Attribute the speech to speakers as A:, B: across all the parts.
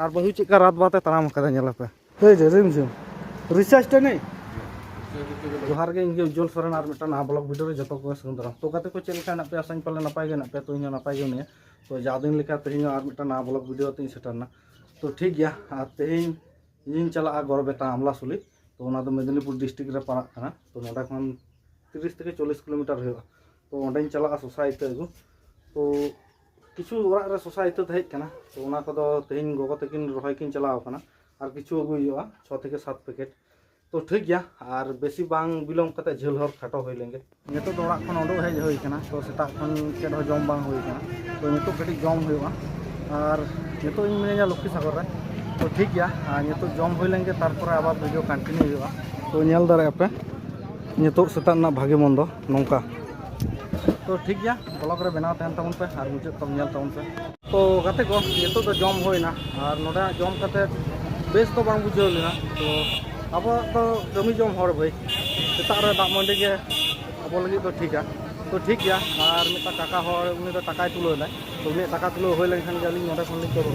A: আর বহু চিকা রাত বাতে তারাম কাদা নেলা पे हे जे रिमझिम रिचार्ज टा नहीं जोहार के इंगे उज्जवल सोरेन और मिटन आ ब्लॉग वीडियो रे जतो को सुंदर तो गाते को चेल का पे आसाइन पाले नपाय गे ना पे तो इन नपाय गे ने तो जादिन लेका तेहिं और मिटन आ ब्लॉग वीडियो ते सेटरना तो ठीक गया आ तेहिं इन चला गरबेता आमला सुली तो ओना दो मेदिनीपुर डिस्ट्रिक्ट रे पड़ा खाना तो नोडा खन 30 থেকে 40 किलोमीटर होगा तो ओंडे चला सोसाइटी अगु तो किछु ओरा रे सोसाइटी हेज कना तो ओना को तेहिं गोगो तकिन रहाय किन चलाव कना और किछु अगु हुआ 6 থেকে 7 पैकेट तो ठीक गया और बेसी बांग बिलोम कते झेल हर खाटो होई लेंगे नितो तो ओरा खन ओडो हेज होई कना तो सेता खन चेड हो जम बांग होई कना तो नितो कटी जम होइबा और नितो इन मिनेजा लक्ष्मी सागर रे तो ठीक गया और नितो जम होई लेंगे तारपर आबार वीडियो कंटिन्यू होइबा तो नेल दारे पे नितो सेता ना भागे मंदो नोंका तो ठीक गया ब्लॉग रे बनाव तहन तमन पे और मुझे तम नेल तमन पे तो गाते को नितो तो जम होइना और नोडा जम कते बेस तो बांग बुझाव लेना तो अब तो कमी जम हर भाई सेता रे दाग मंडी के अब लगी तो ठीक है तो ठीक गया और मिता टाका हर उनी तो टाकाय तुलो ले तो उनी टाका तुलो होय लेन खान जाली नोडा खन करो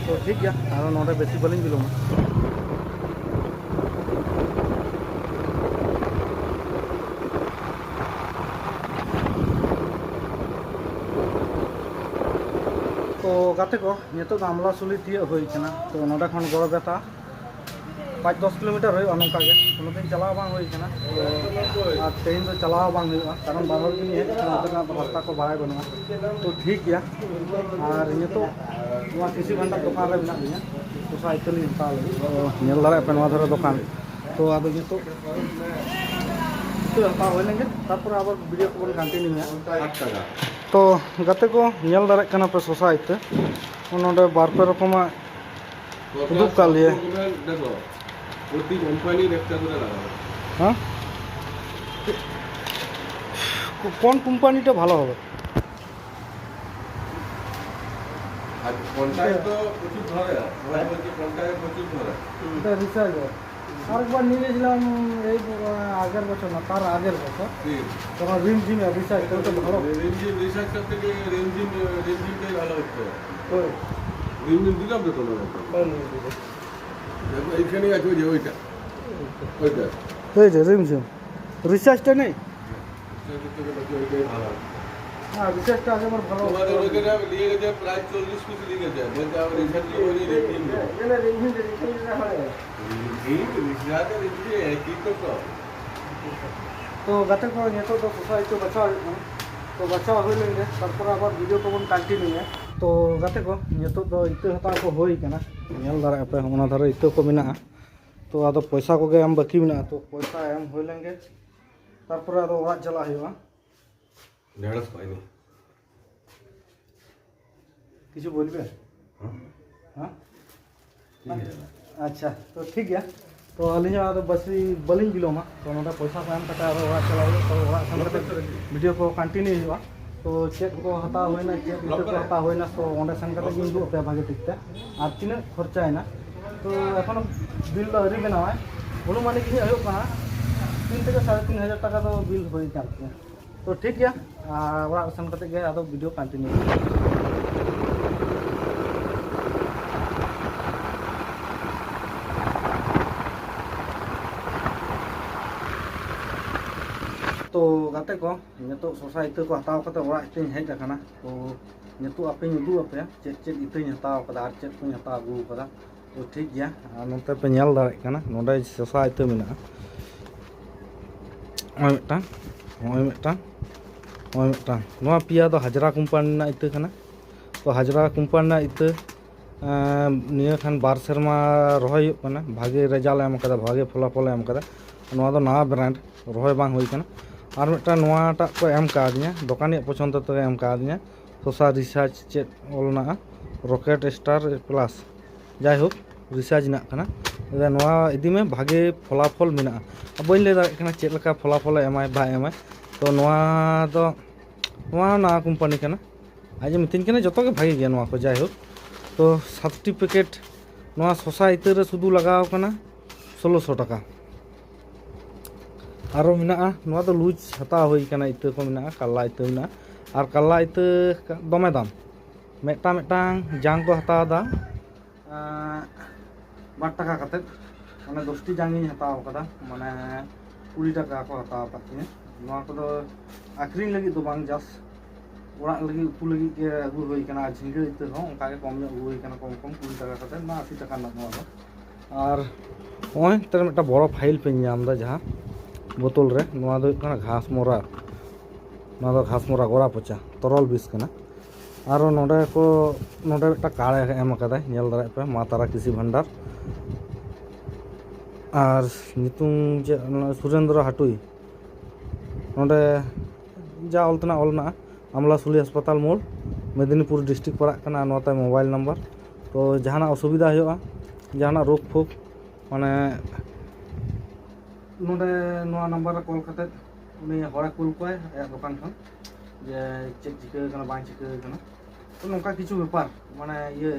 A: तो ठीक गया और नोडा बेसी बलिंग बिलोमा तो गाते को नितो आमला सुली तीय होई कना तो नोडा खन गरबेता 5-10 किलोमीटर होई अनका के कोनो दिन चलाव बांग होई कना तो आ ट्रेन तो चलाव बांग होई कारण बाहर दिन हे नोडा रास्ता को बाय बना तो ठीक गया और नितो नवा किसी घंटा दुकान रे बिना दिया तो साइकिल इंस्टॉल नेल दारे पे नवा धरे दुकान तो अब नितो तो हता होय लेंगे तारपर आबार वीडियो को कंटिन्यू है 8 টাকা तो गाते को नेल दारे कना पे सोसाइटी नोडे बार पे रकमा उदुक का लिए
B: देखो প্রতি কোম্পানির একটা করে লাগাবে
A: হ্যাঁ কোন কোম্পানিটা ভালো হবে
B: আর কোনটায় তো প্রচুর ধরে সবাই বলছে কোনটায় প্রচুর ধরে
A: এটা রিচার্জ আরেকবার নিয়ে গেছিলাম এই আগের বছর না তার আগের বছর তখন রিমঝিম রিচার্জ করতে ভালো
B: রিমঝিম রিসার্চটা থেকে রিমঝিমটাই ভালো হচ্ছে রিমঝিম দিলাম তো তোমার দেখো এইখানে আছে ওই যে ওইটা
A: এই যে রিমঝিম রিচার্জটা নেই
B: ওইটাই ভালো
A: হ্যাঁ রিচার্জটা আগে আমার ভালো
B: তোমাদের ওইখানে আমি নিয়ে গেছে প্রায় 40 পিস নিয়ে গেছে বলতে আমার রিচার্জ ওই রিমঝিম
A: এখানে রিমঝিম রিচার্জটা হয় तो गाते को ये तो सोसाइटी बचा तो बचा हो लेंगे तारपर आबार वीडियो को बन कंटिन्यू है तो गाते को ये तो इते हता को होई कना नेल दारे पे ओना धरे इते को मेना तो आदो पैसा को गे हम बाकी मेना तो पैसा एम हो लेंगे तारपर आदो ओरा चला होइबा
B: ढेड़स पाइनी
A: किछु बोलबे हां अच्छा तो ठीक है तो अलिंग आदो बसी बलिंग बिलोमा तो नोडा पैसा को एम कटा ओरा चला तो ओरा संगते वीडियो को कंटिन्यू होइबा तो चेक को हता होइना चेक इते को हता होइना तो ओंडे संगते गिन दु पे भागे टिकते और तीना खर्चा हैना तो এখন बिल तो हरी बनावा अनुमानिक ही आयो कना 3 থেকে 3.5 টাকা तो बिल होई जाते तो ठीक है ओरा संगते गे आदो वीडियो कंटिन्यू तो गाते को नितो सोसाइटी को हताव कते ओरा इतिन हेज आकना तो नितो आपे उदू आपे चेक चेक इतिन हताव कदा और चेक को हताव अगू कदा तो ठीक गया नोते पे नेल दारे कना नोडे सोसाइटी मेना ओय मेटा नोआ पिया तो हाजरा कंपनी ना इते कना तो हाजरा कंपनी ना इते निया खान बार शर्मा रहोय कना भागे रेजाल्ट एम कदा भागे फलाफल एम कदा नोआ दो नवा ब्रांड रहोय बांग होई कना और मिट्टा नोआटा को एम कादिया दोकानी पसंद तो एम कादिया सोशल रिचार्ज चेक ओलना रॉकेट स्टार प्लस जाय हो रिचार्ज ना कना नोआ इदी में भागे फलाफल मेना बइन ले दारे कना चेक लका फलाफल एमाय बा एमाय तो नोआ दो नोआ ना कंपनी कना आज मितिन कना जतो के भागे गया नोआ को जाय हो तो 7 पैकेट नोआ सोसाइटी रे सुदू लगाव कना 1600 टाका आरो मेना नोआ तो लूज हता होई कना इते को मेना काला इते मेना और काला इते दमे दाम मेटा मेटांग जांग को हता दा ᱵᱟᱨ ᱴᱟᱠᱟ ᱠᱟᱛᱮᱫ ᱢᱟᱱᱮ 10টি ᱡᱟᱝᱤᱧ ᱦᱟᱛᱟᱣ ᱠᱟᱫᱟ ᱢᱟᱱᱮ 20 টাকা ᱠᱚ ᱦᱟᱛᱟᱣ ᱟᱠᱟᱫ ᱛᱤᱧᱟᱹ ᱱᱚᱣᱟ ᱠᱚᱫᱚ ᱟᱠᱷᱨᱤᱧ ᱞᱟᱹᱜᱤᱫ ᱫᱚ ᱵᱟᱝ ᱡᱟᱥᱴ ᱚᱲᱟᱜ ᱞᱟᱹᱜᱤᱫ ᱩᱛᱩ ᱞᱟᱹᱜᱤᱫ ᱜᱮ ᱟᱹᱜᱩ ᱦᱩᱭ ᱟᱠᱟᱱᱟ ᱟᱨ ᱡᱷᱤᱸᱜᱟᱹ ᱤᱛᱟᱹ ᱦᱚᱸ ᱚᱱᱠᱟ ᱜᱮ ᱠᱚᱢ ᱧᱚᱜ ᱟᱹᱜᱩ ᱦᱩᱭ ᱟᱠᱟᱱᱟ ᱠᱚᱢ 20 টাকা ᱠᱟᱛᱮᱫ ᱵᱟ 80 টাকা ᱨᱮᱱᱟᱜ ᱱᱚᱣᱟ ᱫᱚ ᱟᱨ ᱱᱚᱜᱼᱚᱭ ᱛᱮ ᱢᱤᱫᱴᱟᱝ ᱵᱚᱲᱚ ᱯᱷᱟᱭᱤᱞ ᱯᱮ ᱧᱟᱢ ᱮᱫᱟ ᱡᱟᱦᱟᱸ ᱵᱳᱛᱚᱞ ᱨᱮ ᱱᱚᱣᱟ ᱫᱚ ᱦᱩᱭᱩᱜ ᱠᱟᱱᱟ ᱜᱷᱟᱥᱢᱚᱨᱟ ᱱᱚᱣᱟ ᱫᱚ ᱜᱷᱟᱥᱢᱚᱨᱟ ᱜᱚᱲᱟ ᱯᱚᱪᱟ ᱛᱚᱨᱚᱞ ᱵᱤᱥ ᱠᱟᱱᱟ ᱟᱨᱚ ᱱᱚᱰᱮ ᱢᱤᱫᱴᱟᱝ ᱠᱟᱲ ᱮᱢ ᱟᱠᱟᱫᱟᱭ ᱧᱮᱞ ᱫᱟᱲᱮᱭᱟᱜ ᱯᱮ ᱢᱟ ᱛᱟᱨᱟ কৃষি ভান্ডার আর ᱧᱩᱛᱩᱢ ᱪᱮᱫ সুরেন্দ্র হাটুই ᱱᱚᱰᱮ যা ᱚᱞ ᱛᱮᱱᱟᱜ ᱚᱞ ᱢᱮᱱᱟᱜᱼᱟ আমলাশুলি হাসপাতাল মোড় মেদিনীপুর ডিস্ট্রিক্ট পড়াᱜ ᱠᱟᱱᱟ ᱱᱚᱣᱟ ᱛᱟᱭ মোবাইল নাম্বার তো ᱡᱟᱦᱟᱱᱟᱜ ᱚᱥᱩᱵᱤᱫᱟ ᱦᱩᱭᱩᱜᱼᱟ ᱡᱟᱦᱟᱱᱟᱜ ᱨᱳᱜᱽ ᱯᱷᱳᱜ ᱢᱟᱱᱮ ᱱᱚᱰᱮ ᱱᱚᱣᱟ ᱱᱟᱢᱵᱟᱨ ᱨᱮ ᱠᱚᱞ ᱠᱟᱛᱮᱫ ᱩᱱᱤ ᱦᱚᱲᱮ ᱠᱩᱞ ᱠᱚᱣᱟᱭ ᱟᱭᱟᱜ ᱫᱚᱠᱟᱱ ᱠᱷᱚᱱ ᱡᱮ ᱪᱮᱫ ᱪᱤᱠᱟᱹ ᱟᱠᱟᱱᱟ ᱵᱟᱝ ᱪᱤᱠᱟᱹ ᱟᱠᱟᱱᱟ তো নৌকা কিছু ব্যাপার মানে ইয়ে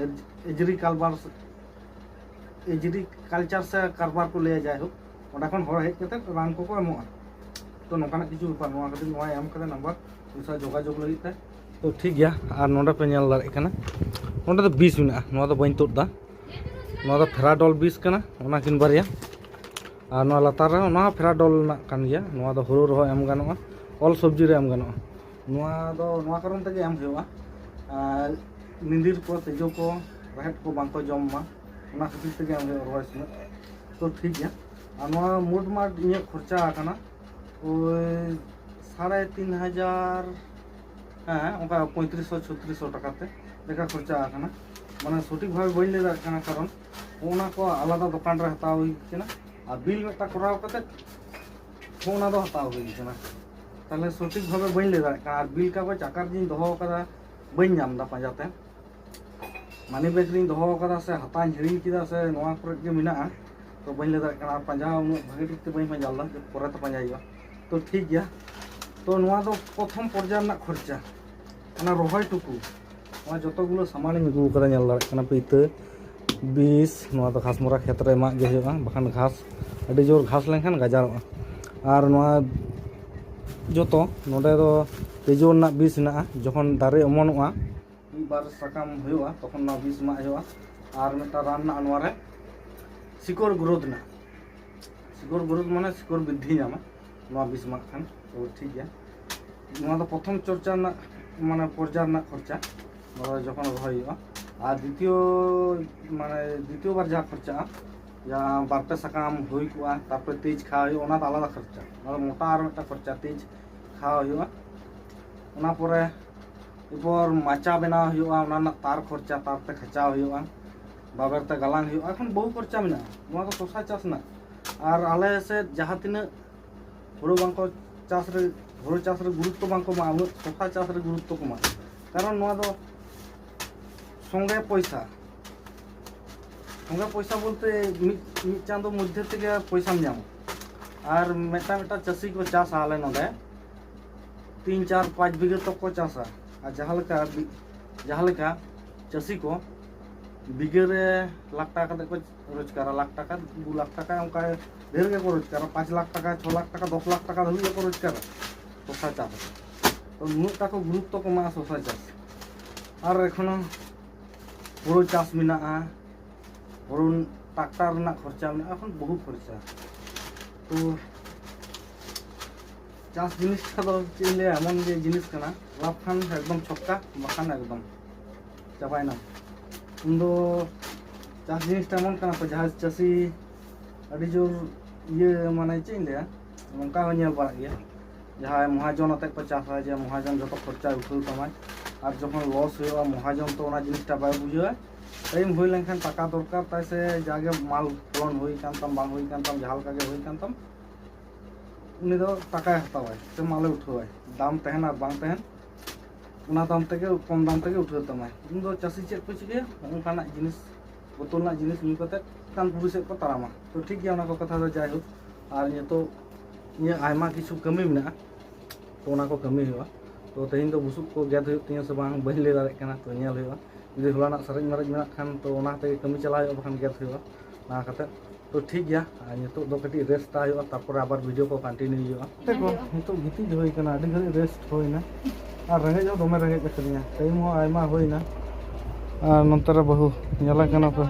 A: এগ্রিকালচার সে কারবার কো লিয়ে যায় হোক ওটা এখন হড় হেজ কাতে রান কো এমোয়া তো নৌকানা কিছু ব্যাপার নোয়া খাतिर নোয়া এম কাতে নাম্বার উনসা যোগাযোগ লगित তে তো ঠিক গया আর নোডা পে ñᱮল দাঁড়াᱜ ᱠᱟᱱᱟ নোডা ᱫᱚ 20 ᱢᱮᱱᱟᱜᱼᱟ ᱱᱚᱣᱟ ᱫᱚ ᱵᱟᱹᱧ ᱛᱩᱫ ᱫᱟ ᱱᱚᱣᱟ ᱫᱚ ᱯᱷᱮᱨᱟᱰᱚᱞ 20 ᱠᱟᱱᱟ ᱚᱱᱟ ᱠᱤᱱ ᱵᱟᱨᱭᱟ আর ᱱᱚᱣᱟ ᱞᱟᱛᱟᱨ ᱨᱮ ᱚᱱᱟ ᱯᱷᱮᱨᱟᱰᱚᱞ ᱨᱮᱱᱟᱜ ᱠᱟᱱ ᱜᱮᱭᱟ ᱱᱚᱣᱟ ᱫᱚ ᱦᱩᱲᱩ ᱨᱮᱦᱚᱸ ᱮᱢ ᱜᱟᱱᱚᱜᱼᱟ ᱚᱞ ᱥᱚᱵᱽᱡᱤ ᱨᱮ ᱮᱢ ᱜᱟᱱᱚᱜᱼᱟ ᱱᱚᱣᱟ ᱫᱚ ᱱᱚᱣᱟ ᱠᱟᱨᱚᱱ ᱛᱮᱜᱮ ᱮᱢ ᱦᱩᱭᱩᱜᱼᱟ ᱧᱤᱫᱤᱨ ᱠᱚ ᱛᱮᱡᱚ ᱠᱚ ᱨᱮᱦᱮᱫ ᱠᱚ ᱵᱟᱝ ᱠᱚ ᱡᱚᱢ ᱢᱟ ᱚᱱᱟ ᱠᱷᱟᱹᱛᱤᱨ ᱛᱮᱜᱮ ᱮᱢ ᱦᱩᱭᱩᱜᱼᱟ ᱨᱚᱦᱚᱭ ᱥᱚᱢᱚᱭ तो ठीक गया और नवा मोट माट इन खर्चा आकाना ओई 3500 हाँ उनका 3500-3600 টাকা তে लेखा खर्चा आकाना माने सठिक भावे बइन ले दाना कारण ओना को आलादा दुकान रे हताव हुई केना आ बिल मेटा कराव कते ओना दो हताव हुई केना ताले सठिक भावे बइन ले दाना आ बिल का चाकार दिन दोहो कदा बइन नाम दा पाजाते मानी बैग रिंग दोहो कदा से हतान हिरिंग किदा से नवा करे के मिना तो बन ले दाड़ा पाजा भागे ठीक बी पाजाला पर पाजा तो ठीक गया तो नवा दो प्रथम पर्याय रना खर्चा रही टुकु जो सामान अगू कदा दाड़ा पे इता बीस नवा दो घासमरा खेत रे एमा गे हुआ बखान घास अभी जोर घास लेखान गाजारोगा और नवा जो नोडे दो तेजो रना बीस ना जखन दारे अमनोगा मिद बार साकाम हुआ तखन ना बीस मा हुआ और मिटा रान ना नवा रे शिकोर ग्रोथ ना शिकोर ग्रोथ माने शिकोर वृद्धि नामा नवा बीस मा खान तो ठीक गया नवा तो प्रथम चर्चा ना माने पर्याय ना खर्चा जखन रही और द्वितीय बार जहाँ खर्चा जहाँ बारटे साकाम हुई को तापर तेज खावा ओना तो आलादा खर्चा मोटा और मिटा खर्चा तेज खावा एरपर माचा बनाव हुआ तार खर्चा तारते खचा हुआ बाबरते गालांग हुआ एखन बहु खर्चा में तो शशा चाष ना और आले से जहाँ तीन हुड़ू बांको चाष रे हुड़ू चाष रे गुरुत्व बांको मा उन शशा चाष रे गुरुत्व को मा कारण नवा दो संगे पैसा बोलते मिद चांदो मध्य तेगे पैसा नाम और मेटा मेटा चाषी को चाष आले नोडे 3-4-5 बीघे तक को चाषा और जहाँ चाषी को बीघे रे लाख टाका को रोजगार लाख टाका 2 लाख टाका उनका ढेर के रोजगार 5 लाख टाका 6 लाख टाका 10 लाख टाका धरी को रोजगार शशा चाष तो नुटा को गुरुत्व को मा शशा चाष और एखोनो हुड़ू चाष मेना हुड़ू ट्रैक्टर रना खर्चा मेना एखन बहुत खर्चा तो चाष जिनिस दो चेले एमन जे जिनिस कना लाभ खान एकदम छक्का बखान एकदम चाबायना उन दो चाष जिनिस एमन कना तो जहाँ चाषी अड़ी जोर ये माने चें ले नौका नेल बाड़ा गया जहाँ महाजन आते को चाषा जे महाजन जो खर्चा उठाव तमाय और जखन लस हुआ महाजन तो जिनिसटा बै बुझे टाइम हुई लेखान टाका दरकार तैसे जागे माल फलन हुई कानताम बांग हुई कानताम जहाँ लगा हुई कानताम उनी दो टाकाय हतावाय से माले उठावाय दाम तहन और बांग तहन उना दाम तेगे कम दाम तेगे उठाव तमाय उन दो चाषी चेक को चिके ओनकाना जिनिस बोतल ना जिनिस न्यू कते कान पुरु से को तारामा तो ठीक गया उना को कथा दो जाय हो और ये तो ये आयमा किछु कमी मेना तो उना को कमी हुआ तो तेहन तो बुसुक को गेद हुई तीन से बांग बही ले दाड़े कना तो नेल हुआ जुदी हलाना सरज मरज मेना खान तो उना तेगे कमी चला हुआ बखान गेद हुआ ना कते तो ठीक गया नितो दो कटी रेस्ट हुआ तापर आबार वीडियो को कंटिन्यू हुआ देखो नितो गितिज हुई कना अडी घड़ी रेस्ट होइना और रेंगे जो दमे रेंगे कतलिया टाइम हो आयमा होइना আর নন্তরে বহু nyala kana pe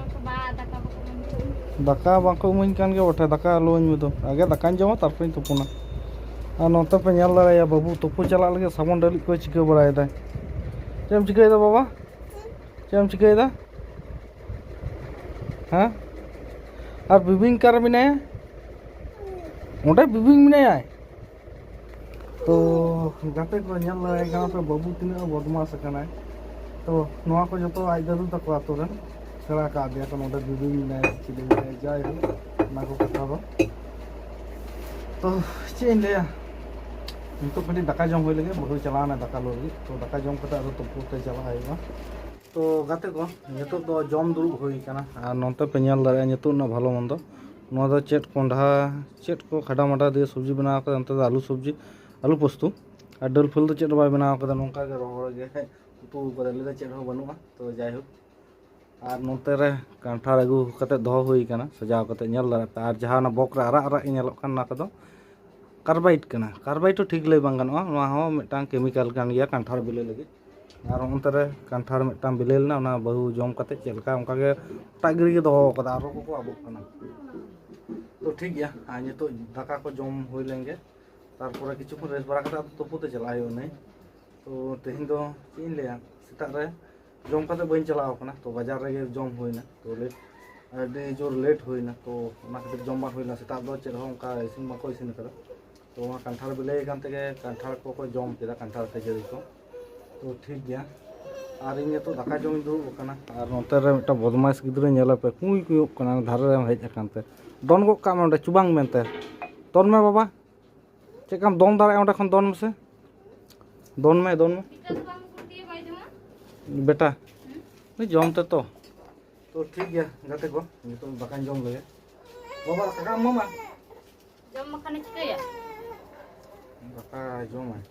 A: daka bangko umain kan ge ote daka loin mudo age dakan joma tarpin tupuna আর নতে pe nyal dara ya babu tupu chalak lagi samon dalik ko chika barai da cem chikai da baba cem chikai da ha আর বিবিং কার মিনায় ওটা বিবিং মিনায় তো গাতে ko nyal dara kana pe babu tina bodmas kana তো নোয়া কো যত I দাদু তক আতরেন সেরা কা দিয়া কোন ওটা বিবিং নাই চিলি যাই না কো কথা বা তো চেন দেয়া तो कटी दाका जम होई लगे बहु चलाना दाका लोगी तो दाका जम कता तो पुते चला आइबा तो गाते को नितो तो जम दुरुब होई kana আর নতে পেñাল দারে নিতো না ভালো মন্দ নো দা চেট কোন্ডা চেট को खड़ा मटा দিয়ে সবজি বানাও করে অন্ত আলু সবজি আলু পোস্তু আর ডাল ফুল তো চেট বাই বানাও করে নঙ্কা গে রহড় গে উতু করে লে চেট हो বানুয়া তো যাই হোক আর নতে রে কাঁঠার আগু কতে দহ হই kana সজাও কতে ñal দারে আর যাহা না বকরা আরা আরা ñalok kan না কদো कार्बाइड कना कार्बाइड तो ठीक ले बांग गनवा नवा हो मिटांग केमिकल कान गया कांठार बिले लगे और उनतरे कांठार मिटांग बिले ना ना बहु जम कते चलका उनका के टागरी के दो कदा आरो को आबो कना तो ठीक गया आ ये तो दाका को जम होई लेंगे तारपर किछु को रेस बरा कता तोपुते चलायो नै तो तेहिन दो चिन लेया सेता रे जम कते बइन चलाओ कना तो बाजार रे जम होइना तो लेट अडे जोर लेट होइना तो ना कते जम बा होइना सेता दो चेर हो उनका इसिन मको इसिन करा तो वहाँ कांठार बिले कान तेगे कांठार को जम केदा कांठार ते जरी को तो ठीक गया और इन तो दाका जम दुब कना और नोते रे मिटा बदमाश गिद्रे नेला पे कुई कुई कना धारे रे हेज अकानते दन गो काम ओंडे चुबांग मेनते दन में बाबा चेकम दन दारे ओंडे खन दन में से दन में बेटा नहीं जमते तो ठीक गया गाते को ये तो दाका जम लगे बाबा काका मामा
C: जम मखाने चिकया
A: दाका जम है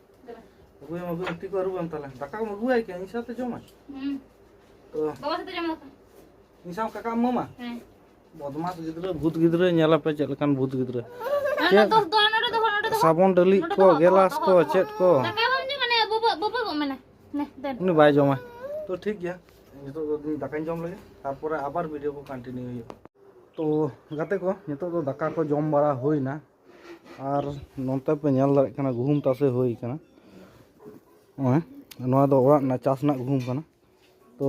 A: अबे हम अबे टी को रुम तले दाका को मगुआई के इंसा ते जम है तो
C: बाबा से जम
A: इंसा काका मामा
C: हैं
A: बदमाश गिद्रे भूत गिद्रे नेला पे चलकान भूत गिद्रे
C: तो नोडे
A: साबुन डली को गिलास को चेट को
C: दाका हम नि माने बाबा को माने ने देन
A: उनी बाय जमा तो ठीक गया नितो तो दाका जम लगे तारपर आबार वीडियो को कंटिन्यू हुई तो गाते को नितो तो दाका को जम बड़ा होइना और नोंते पे ñal दारे कना गुहुम तासे होई कना ओए नोआ दो ओरा ना चास ना गुहुम कना तो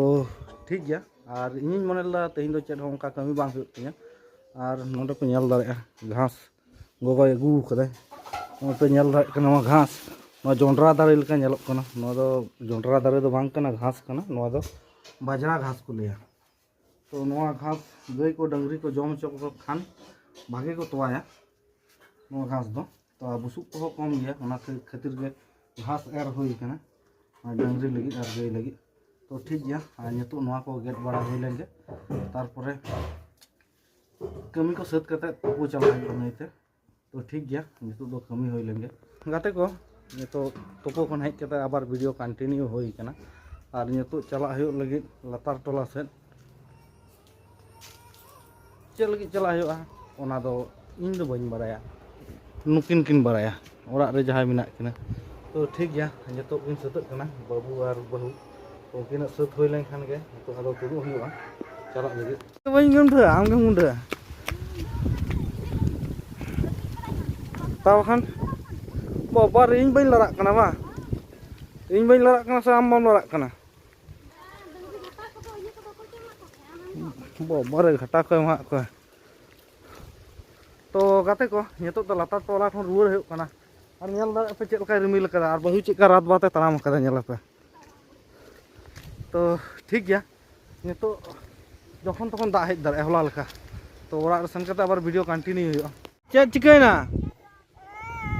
A: ठीक गया और इन मनला तेहिन दो चेट होंका कमी बांग हुई तिया और नोंते पे ñal दारे घास गोगो अगू कदे नोते ñal दारे कना घास नो जोंडरा दारे लका ñalok कना नो दो जोंडरा दारे दो बांग कना घास कना नो दो बाजरा घास को लिया तो नोआ घास गाय को डंगरी को जम चो को खान भागे को तोवाया नो घास दो तो बुसुक को कम गया ओना खातिर के घास एर होई कना डंगरी लगी और गाय लगी तो ठीक गया नितो नोआ को गेट बड़ा होई लेंगे तारपरे कमी को सेट करते को चला नैते तो ठीक गया नितो दो कमी होई लेंगे गाते को नितो तोपो खन हेज करते आबार वीडियो कंटिन्यू होई कना और नितो चला हुई लगी लतार टोला से चल लगी चला हुआ ओना दो इन दो बइन बराया नुकिन किन बराया ओरा रे जहां मिना किना तो ठीक गया नितो किन सतक कना बाबू और बहू तो किना सत होई लेन खान गे तो आदो तुरु हुआ चला लगी बइन गुंडा आम गे मुंडा ताव खान बाबा इन बइन लड़ा कना बा इन बइन लड़ा कना से आम बम लड़ा कना बाबा रे घाटा को मा को तो गाते को नितो तो लतार टोला खन रुवर हो कना और नेल दा पे चेक का रिमिल कदा और बहु चेक का रात बाते तराम कदा नेला पे तो ठीक गया नितो जखन तखन दा हेज दारे हला लका तो ओरा सन कते आबार वीडियो कंटिन्यू हो चेक चिकैना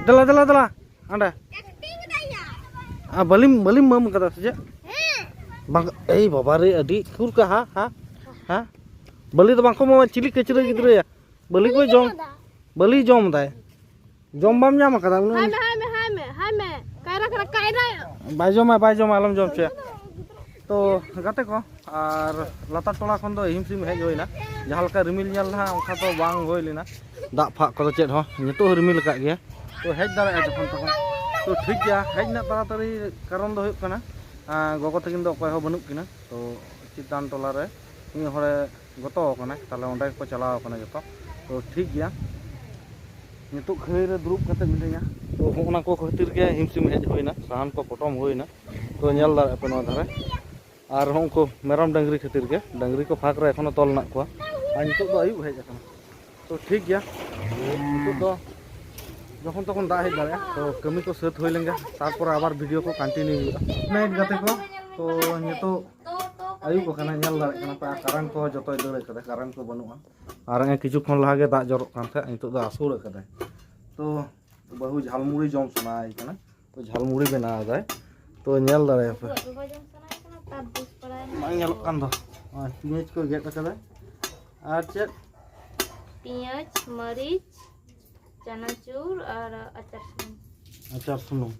A: दला दला दला आंडा आ बलिम बलिम मम कदा से बांग ए बाबा रे अडी खुर का हा बलि तो बांको मम चिली कचरे गिद्रे बलि को बलि जम दाय जम बाम जाम कदा
C: हाय में कायरा
A: बाय जम आलम जम छे तो गाते को और लतार टोला खन दो हिमसिम हेज होइना जहां लका रिमिल नेल ना ओखा तो बांग होय लेना दाग फाक को चेट हो नितो रिमिल का गया तो हेज दारे जखन तखन तो ठीक गया हेज ना ताड़ाताड़ी कारण दो हुई कना गोगो तकिन दो कोय हो बनुक किना तो चितान टोला रे इन हरे गतो कने ताले ओंडे को चलाव कने जतो तो ठीक गया नितो खई रे दुरुब कते मिले냐 तो होना को खातिर के हिमसिम हेज होइना साहन को पटम होइना तो नेल दारे पे नो धारे और उनको मेरम डंगरी खातिर के डंगरी को फाक रे एखोनो तोल ना को आ नितो दो आयु हेज अकना तो ठीक गया नितो दो যখন তখন দা হেজ দাঁড়ায় তো কমি কো সেট হই লেঙ্গে তারপর আবার ভিডিও কো কন্টিনিউ हुआ নাইট গাতে কো তো নিতো আয়ু को खाना ñal दाड़े kana pa karang ko jotoy dole kada karang ko banua arang e kichu khon laha ge dak jorok kan the nitu do asur kada to bahu jhalmuri जम सुनाई kana तो झालमुड़ी बना जाए तो ñal दाड़े पे मा ñal kan do पियाज को गेट kada আর चेक
C: पियाज मरीच चनाचूर और
A: अचार सुनुम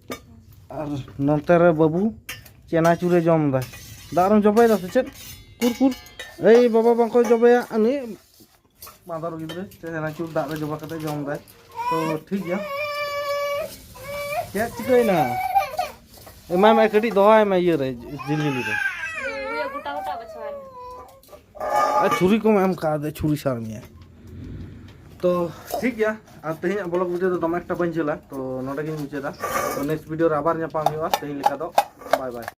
A: और नंतर रे बाबू चनाचूरे जम दा दारम जबाय दा से कुर कुर ए बाबा बाको जबाया अनि मादर गिदरे चनाचूर दा रे जबा कते जम दा तो ठीक गया क्या चिकई ना ए मैं कडी दोहाय मैं ये रे जिली रे
C: ये गोटा गोटा बचवा
A: आ छुरी को हम का दे छुरी सार में तो ठीक गया और तेज ब्लॉग वीडियो तो दमे एक बन चला तो नोटे मुचादा तो नेक्स्ट वीडियो आबार नापाम तेज लेका दो बाय बाय।